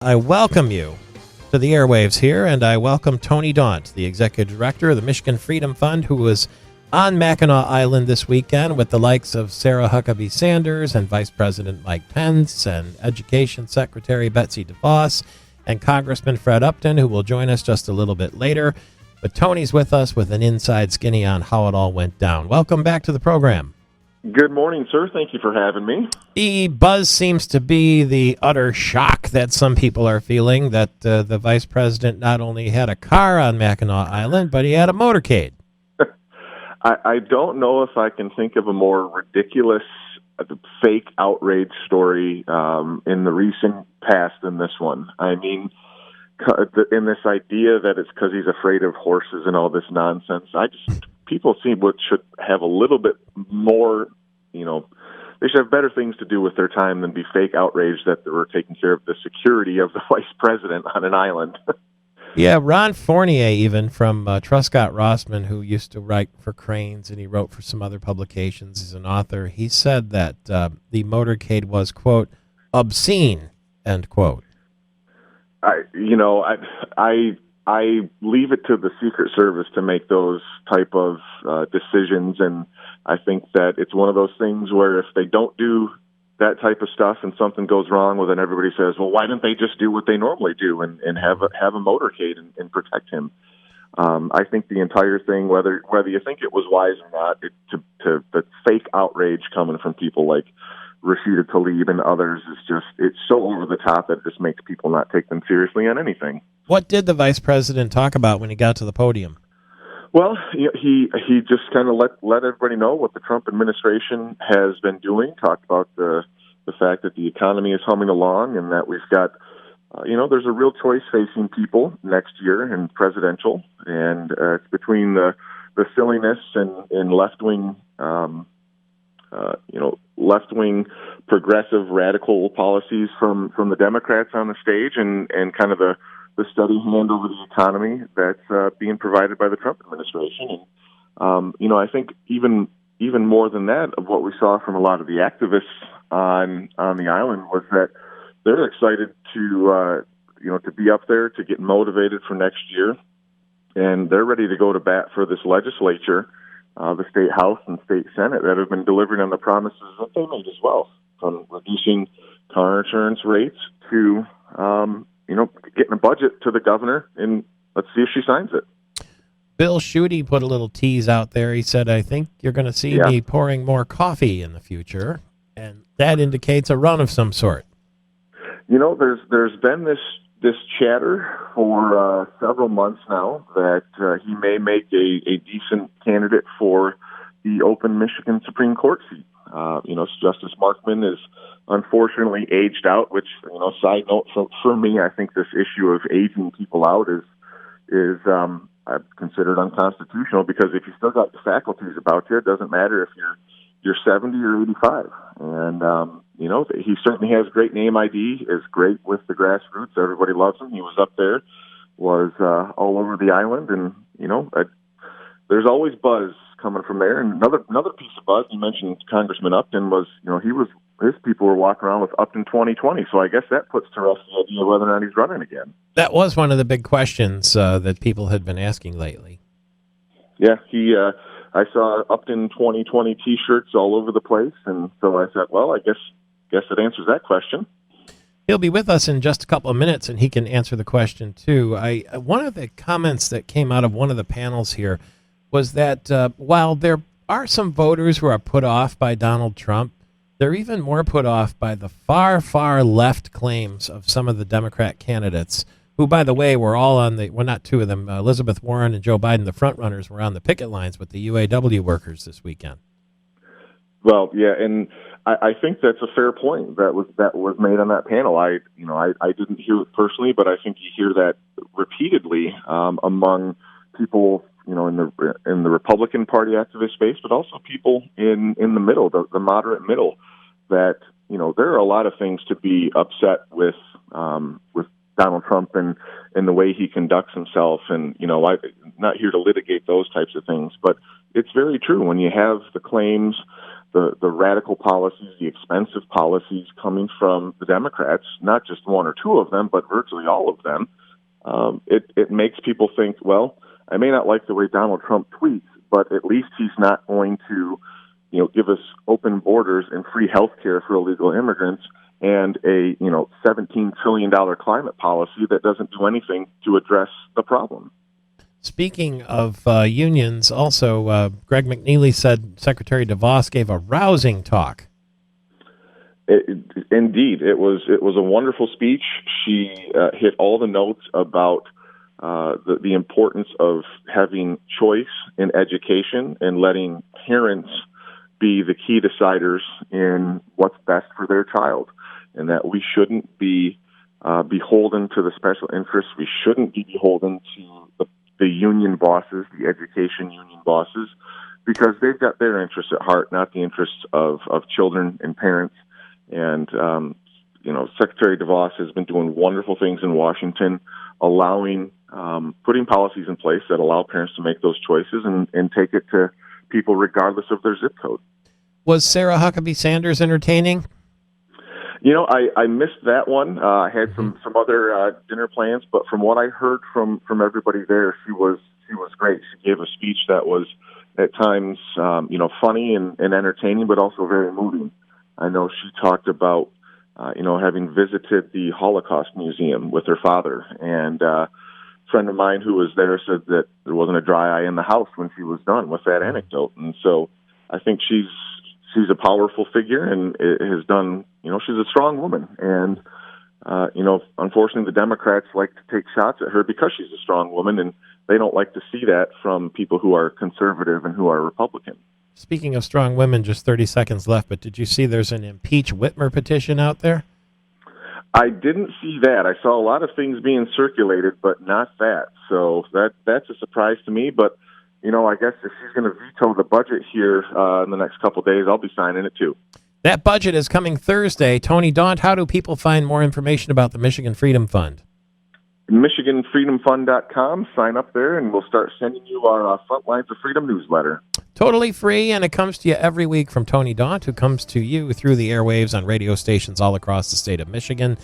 I welcome you to the airwaves here, and I welcome Tony Daunt, the executive director of the Michigan Freedom Fund, who was on Mackinac Island this weekend with the likes of Sarah Huckabee Sanders and Vice President Mike Pence and Education Secretary Betsy DeVos and Congressman Fred Upton, who will join us just a little bit later. But Tony's with us with an inside skinny on how it all went down. Welcome back to the program. Good morning, sir. Thank you for having me. The buzz seems to be the utter shock that some people are feeling that the vice president not only had a car on Mackinac Island, but he had a motorcade. I don't know if I can think of a more ridiculous, fake outrage story in the recent past than this one. I mean, in this idea that it's because he's afraid of horses and all this nonsense, people should have a little bit more, they should have better things to do with their time than be fake outraged that they were taking care of the security of the vice president on an island. Yeah, Ron Fournier, even from Truscott Rossman, who used to write for Cranes, and he wrote for some other publications as an author, he said that the motorcade was, quote, obscene, end quote. I leave it to the Secret Service to make those type of decisions, and I think that it's one of those things where if they don't do that type of stuff and something goes wrong, well, then everybody says, well, why didn't they just do what they normally do and have a motorcade and protect him? I think the entire thing, whether you think it was wise or not, the fake outrage coming from people like Rashida Tlaib and others it's so over the top that it just makes people not take them seriously on anything. What did the vice president talk about when he got to the podium? Well, he just kind of let everybody know what the Trump administration has been doing, talked about the fact that the economy is humming along and that we've got, there's a real choice facing people next year in presidential, and it's between the silliness and left-wing, left-wing progressive radical policies from the Democrats on the stage and kind of the steady hand over the economy that's being provided by the Trump administration. And, I think even more than that, of what we saw from a lot of the activists on the island was that they're excited to be up there, to get motivated for next year. And they're ready to go to bat for this legislature, the state house and state senate, that have been delivering on the promises that they made as well, from reducing car insurance rates to, getting a budget to the governor, and let's see if she signs it. Bill Schuette put a little tease out there. He said, I think you're going to see me pouring more coffee in the future, and that indicates a run of some sort. There's been this chatter for several months now that he may make a decent candidate for the open Michigan Supreme Court seat. Justice Markman is unfortunately aged out, which, side note for me, I think this issue of aging people out is considered unconstitutional, because if you still got the faculties about you, it doesn't matter if you're 70 or 85. And, he certainly has great name ID, is great with the grassroots. Everybody loves him. He was up there, was all over the island, and, there's always buzz coming from there. And another piece of buzz, you mentioned Congressman Upton, was, his people were walking around with Upton 2020. So I guess that puts to rest the idea of whether or not he's running again. That was one of the big questions that people had been asking lately. Yeah, I saw Upton 2020 T-shirts all over the place, and so I said, well, I guess it answers that question. He'll be with us in just a couple of minutes, and he can answer the question too. One of the comments that came out of one of the panels here was that while there are some voters who are put off by Donald Trump, they're even more put off by the far, far left claims of some of the Democrat candidates, who, by the way, were all on not two of them, Elizabeth Warren and Joe Biden, the front runners, were on the picket lines with the UAW workers this weekend. Well, yeah, and I think that's a fair point that was made on that panel. I didn't hear it personally, but I think you hear that repeatedly among people, in the Republican Party activist space, but also people in the middle, the moderate middle, that there are a lot of things to be upset with Donald Trump and the way he conducts himself, and I'm not here to litigate those types of things, but it's very true when you have the claims the radical policies, the expensive policies coming from the Democrats, not just one or two of them, but virtually all of them, it makes people think, well, I may not like the way Donald Trump tweets, but at least he's not going to, give us open borders and free health care for illegal immigrants and a, $17 trillion climate policy that doesn't do anything to address the problem. Speaking of unions, also, Greg McNeely said Secretary DeVos gave a rousing talk. Indeed, it was a wonderful speech. She hit all the notes about the importance of having choice in education and letting parents be the key deciders in what's best for their child, and that we shouldn't be beholden to the special interests. We shouldn't be beholden to the union bosses, the education union bosses, because they've got their interests at heart, not the interests of children and parents. And, Secretary DeVos has been doing wonderful things in Washington, allowing, putting policies in place that allow parents to make those choices and take it to people regardless of their zip code. Was Sarah Huckabee Sanders entertaining? I missed that one. I had some other dinner plans, but from what I heard from everybody there, she was great. She gave a speech that was at times, funny and entertaining, but also very moving. I know she talked about, having visited the Holocaust Museum with her father, and a friend of mine who was there said that there wasn't a dry eye in the house when she was done with that anecdote. And so I think she's a powerful figure and has done, she's a strong woman. And, unfortunately, the Democrats like to take shots at her because she's a strong woman, and they don't like to see that from people who are conservative and who are Republican. Speaking of strong women, just 30 seconds left, but did you see there's an Impeach Whitmer petition out there? I didn't see that. I saw a lot of things being circulated, but not that. So that's a surprise to me, but I guess if she's going to veto the budget here in the next couple of days, I'll be signing it too. That budget is coming Thursday. Tony Daunt, how do people find more information about the Michigan Freedom Fund? MichiganFreedomFund.com. Sign up there, and we'll start sending you our Front Lines of Freedom newsletter. Totally free, and it comes to you every week from Tony Daunt, who comes to you through the airwaves on radio stations all across the state of Michigan.